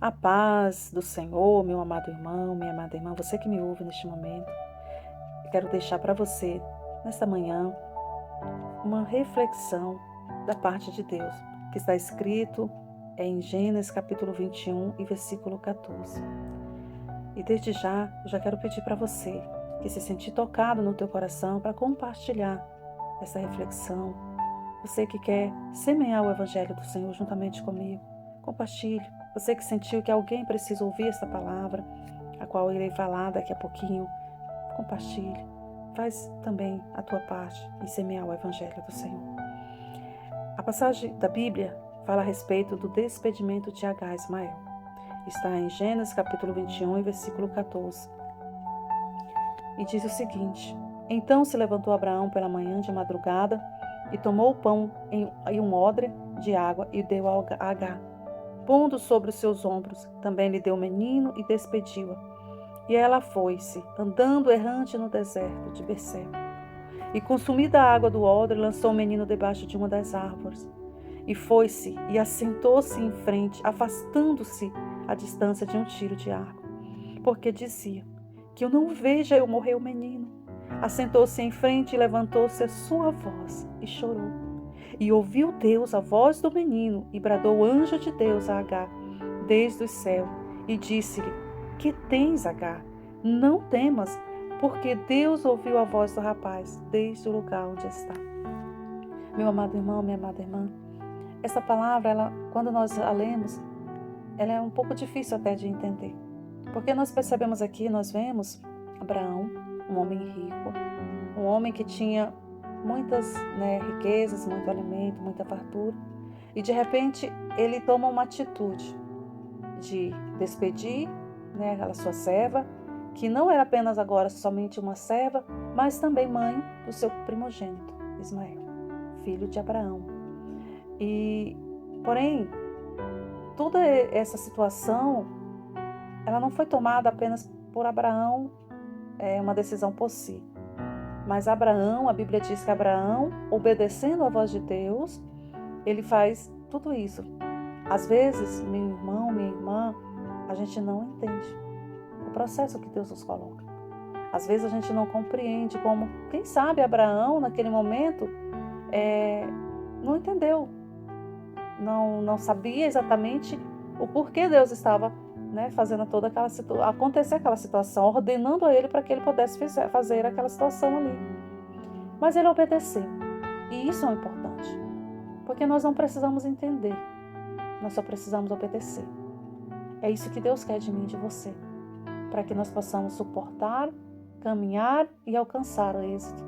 A paz do Senhor, meu amado irmão, minha amada irmã, você que me ouve neste momento, eu quero deixar para você, nesta manhã, uma reflexão da parte de Deus, que está escrito em Gênesis capítulo 21 e versículo 14. E desde já, eu já quero pedir para você, que se sentir tocado no teu coração, para compartilhar essa reflexão. Você que quer semear o Evangelho do Senhor juntamente comigo, compartilhe. Você que sentiu que alguém precisa ouvir essa palavra, a qual eu irei falar daqui a pouquinho, compartilhe. Faz também a tua parte em semear o Evangelho do Senhor. A passagem da Bíblia fala a respeito do despedimento de Agar e Ismael. Está em Gênesis capítulo 21 e versículo 14. E diz o seguinte: Então se levantou Abraão pela manhã de madrugada e tomou o pão em um odre de água e deu a Agar, pondo sobre os seus ombros. Também lhe deu o menino e despediu-a. E ela foi-se, andando errante no deserto de Berseba. E consumida a água do odre, lançou o menino debaixo de uma das árvores. E foi-se e assentou-se em frente, afastando-se à distância de um tiro de arco. Porque dizia: que eu não veja eu morrer o menino. Assentou-se em frente e levantou-se a sua voz e chorou. E ouviu Deus a voz do menino, e bradou o anjo de Deus a Agar desde o céu, e disse-lhe: Que tens, Agar? Não temas, porque Deus ouviu a voz do rapaz desde o lugar onde está. Meu amado irmão, minha amada irmã, essa palavra, quando nós a lemos, ela é um pouco difícil até de entender. Porque nós percebemos aqui, nós vemos Abraão, um homem rico, um homem que tinha muitas riquezas, muito alimento, muita fartura. E de repente ele toma uma atitude de despedir aquela sua serva, que não era apenas agora somente uma serva, mas também mãe do seu primogênito, Ismael, filho de Abraão. Porém, toda essa situação, ela não foi tomada apenas por Abraão, uma decisão por si. Mas Abraão, a Bíblia diz que Abraão, obedecendo a voz de Deus, ele faz tudo isso. Às vezes, meu irmão, minha irmã, a gente não entende o processo que Deus nos coloca. Às vezes a gente não compreende como, quem sabe Abraão, naquele momento, não entendeu. Não sabia exatamente o porquê Deus estava fazendo toda acontecer aquela situação, ordenando a ele para que ele pudesse fazer aquela situação ali. Mas ele obedeceu. E isso é o importante. Porque nós não precisamos entender. Nós só precisamos obedecer. É isso que Deus quer de mim e de você. Para que nós possamos suportar, caminhar e alcançar o êxito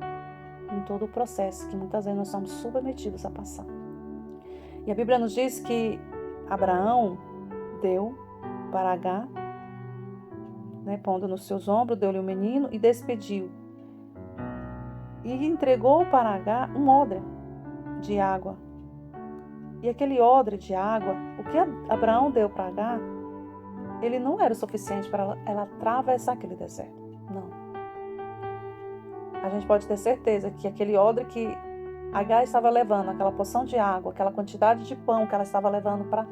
em todo o processo que muitas vezes nós somos submetidos a passar. E a Bíblia nos diz que Abraão deu para Agar, pondo nos seus ombros, deu-lhe o menino e despediu. E entregou para Agar um odre de água. E aquele odre de água, o que Abraão deu para Agar, ele não era o suficiente para ela atravessar aquele deserto. Não. A gente pode ter certeza que aquele odre que Agar estava levando, aquela porção de água, aquela quantidade de pão que ela estava levando para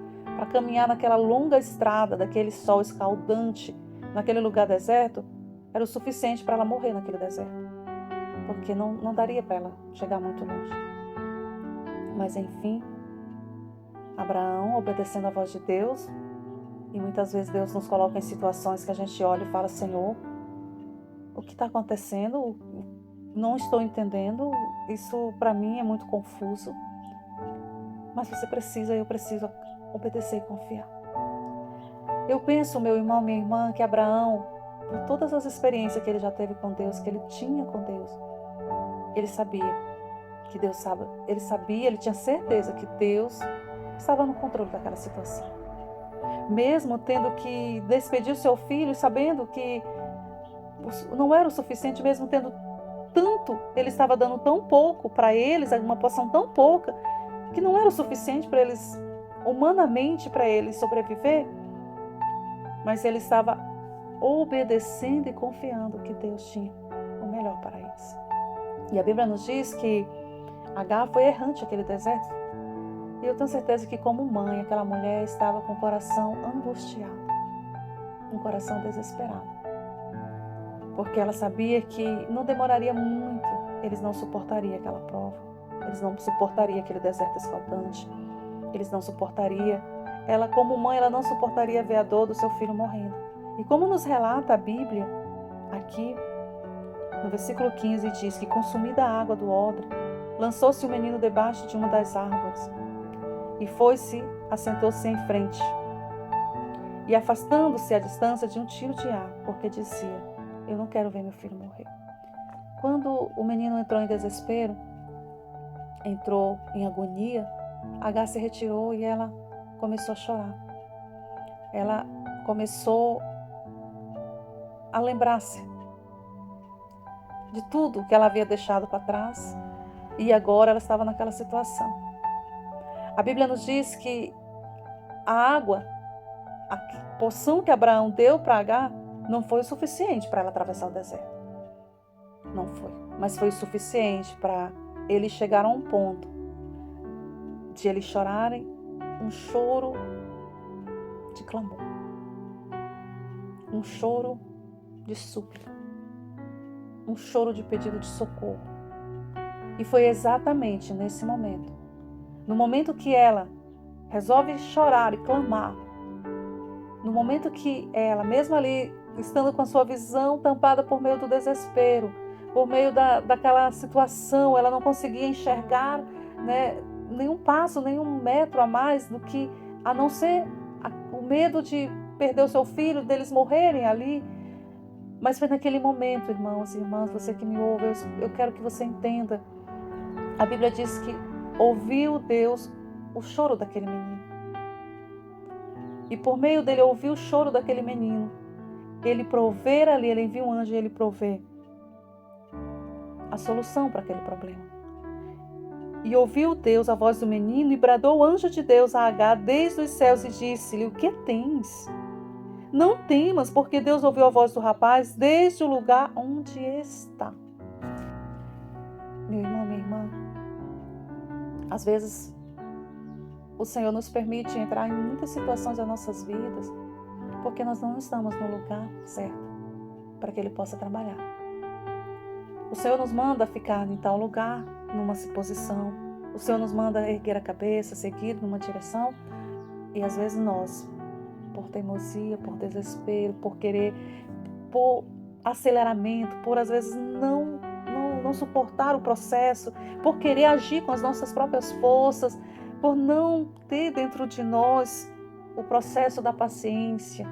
caminhar naquela longa estrada, daquele sol escaldante, naquele lugar deserto, era o suficiente para ela morrer naquele deserto. Porque não daria para ela chegar muito longe. Mas enfim, Abraão, obedecendo a voz de Deus, e muitas vezes Deus nos coloca em situações que a gente olha e fala: Senhor, o que está acontecendo? Não estou entendendo, isso para mim é muito confuso. Mas eu preciso obedecer e confiar. Eu penso, meu irmão, minha irmã, que Abraão, por todas as experiências que ele já teve com Deus, que ele tinha com Deus, ele sabia que Deus sabe, ele tinha certeza que Deus estava no controle daquela situação. Mesmo tendo que despedir o seu filho, sabendo que não era o suficiente, mesmo tendo tanto, ele estava dando tão pouco para eles, uma porção tão pouca, que não era o suficiente para eles, humanamente, para eles sobreviver, mas ele estava obedecendo e confiando que Deus tinha o melhor para eles. E a Bíblia nos diz que Agar foi errante naquele deserto. E eu tenho certeza que, como mãe, aquela mulher estava com o coração angustiado, um coração desesperado. Porque ela sabia que não demoraria muito, eles não suportariam aquela prova, eles não suportariam aquele deserto escaldante, eles não suportariam. Ela, como mãe, ela não suportaria ver a dor do seu filho morrendo. E como nos relata a Bíblia, aqui, no versículo 15, diz que, consumida a água do odre, lançou-se o menino debaixo de uma das árvores e foi-se, assentou-se em frente. E afastando-se à distância de um tiro de ar, porque dizia: eu não quero ver meu filho morrer. Quando o menino entrou em desespero, entrou em agonia, Agar se retirou e ela começou a chorar. Ela começou a lembrar-se de tudo que ela havia deixado para trás e agora ela estava naquela situação. A Bíblia nos diz que a água, a porção que Abraão deu para Agar, não foi o suficiente para ela atravessar o deserto. Não foi, mas foi o suficiente para eles chegaram a um ponto de eles chorarem um choro de clamor, um choro de súplica, um choro de pedido de socorro. E foi exatamente nesse momento, no momento que ela resolve chorar e clamar, no momento que ela, mesmo ali, estando com a sua visão tampada por meio do desespero, por meio daquela situação, ela não conseguia enxergar, né, nenhum passo, nenhum metro a mais do que, a não ser o medo de perder o seu filho, deles morrerem ali. Mas foi naquele momento, irmãos e irmãs, você que me ouve, eu quero que você entenda. A Bíblia diz que ouviu Deus o choro daquele menino. E por meio dele ouvir o choro daquele menino, ele prover ali, ele envia um anjo e ele provê a solução para aquele problema. E ouviu Deus a voz do menino e bradou o anjo de Deus a Agar desde os céus e disse-lhe: o que tens? Não temas, porque Deus ouviu a voz do rapaz desde o lugar onde está. Meu irmão, minha irmã, às vezes o Senhor nos permite entrar em muitas situações das nossas vidas, porque nós não estamos no lugar certo para que Ele possa trabalhar. O Senhor nos manda ficar em tal lugar, numa posição. O Senhor nos manda erguer a cabeça, seguir numa direção. E às vezes nós, por teimosia, por desespero, por querer, por aceleramento, por às vezes não suportar o processo, por querer agir com as nossas próprias forças, por não ter dentro de nós o processo da paciência,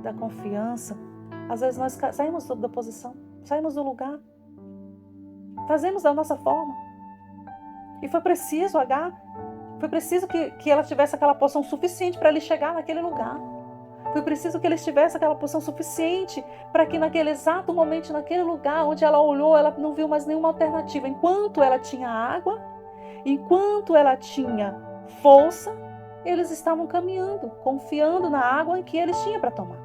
da confiança, às vezes nós saímos da posição, saímos do lugar, fazemos da nossa forma. E foi preciso, Agar, foi preciso que ela tivesse aquela porção suficiente para ele chegar naquele lugar. Foi preciso que eles tivessem aquela porção suficiente para que naquele exato momento, naquele lugar onde ela olhou, ela não viu mais nenhuma alternativa. Enquanto ela tinha água, enquanto ela tinha força, eles estavam caminhando, confiando na água em que eles tinham para tomar.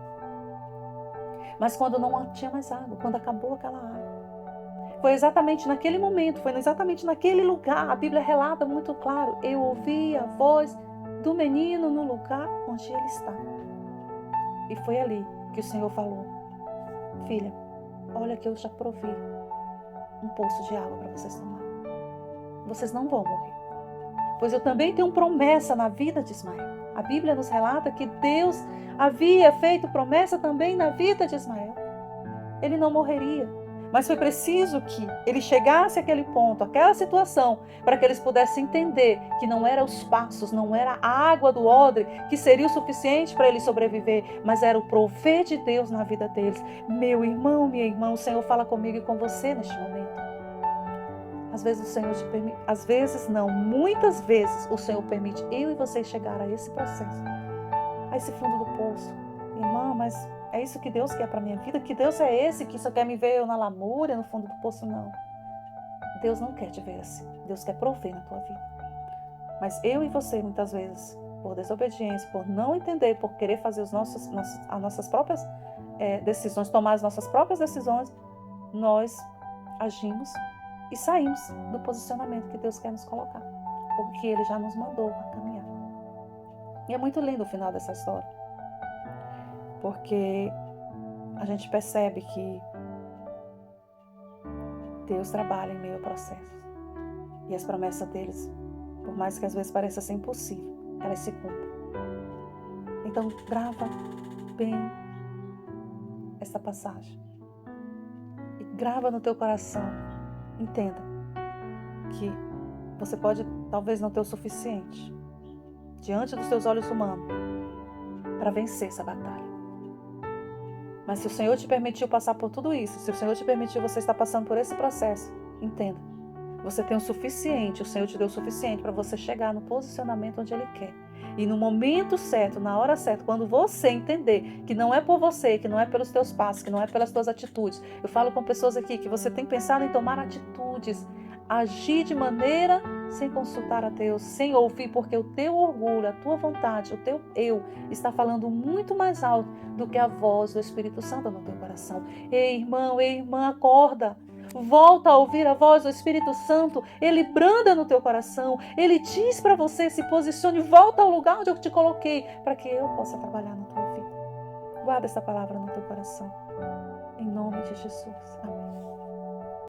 Mas quando não tinha mais água, quando acabou aquela água, foi exatamente naquele momento, foi exatamente naquele lugar, a Bíblia relata muito claro, eu ouvi a voz do menino no lugar onde ele está. E foi ali que o Senhor falou: filha, olha que eu já provi um poço de água para vocês tomar. Vocês não vão morrer. Pois eu também tenho promessa na vida de Ismael. A Bíblia nos relata que Deus havia feito promessa também na vida de Ismael. Ele não morreria. Mas foi preciso que ele chegasse àquele ponto, àquela situação, para que eles pudessem entender que não eram os passos, não era a água do odre que seria o suficiente para ele sobreviver, mas era o prover de Deus na vida deles. Meu irmão, minha irmã, o Senhor fala comigo e com você neste momento. Às vezes o Senhor te permite, às vezes não, muitas vezes o Senhor permite eu e você chegar a esse processo, a esse fundo do poço. Irmã, mas é isso que Deus quer para a minha vida? Que Deus é esse que só quer me ver eu na lamúria, no fundo do poço? Não. Deus não quer te ver assim. Deus quer prover na tua vida. Mas eu e você, muitas vezes, por desobediência, por não entender, por querer fazer as nossas próprias decisões, tomar as nossas próprias decisões, nós agimos e saímos do posicionamento que Deus quer nos colocar, ou que Ele já nos mandou a caminhar. E é muito lindo o final dessa história, porque a gente percebe que Deus trabalha em meio ao processo. E as promessas deles, por mais que às vezes pareça ser impossível, elas se cumprem. Então, grava bem essa passagem. E grava no teu coração. Entenda que você pode talvez não ter o suficiente diante dos teus olhos humanos para vencer essa batalha. Mas se o Senhor te permitiu passar por tudo isso, se o Senhor te permitiu você estar passando por esse processo, entenda, você tem o suficiente, o Senhor te deu o suficiente para você chegar no posicionamento onde Ele quer. E no momento certo, na hora certa, quando você entender que não é por você, que não é pelos teus passos, que não é pelas tuas atitudes. Eu falo com pessoas aqui que você tem pensado em tomar atitudes, agir de maneira sem consultar a Deus, sem ouvir, porque o teu orgulho, a tua vontade, o teu eu está falando muito mais alto do que a voz do Espírito Santo no teu coração. Ei, irmã, acorda. Volta a ouvir a voz do Espírito Santo. Ele branda no teu coração. Ele diz para você, se posicione, volta ao lugar onde eu te coloquei, para que eu possa trabalhar na tua vida. Guarda essa palavra no teu coração. Em nome de Jesus. Amém.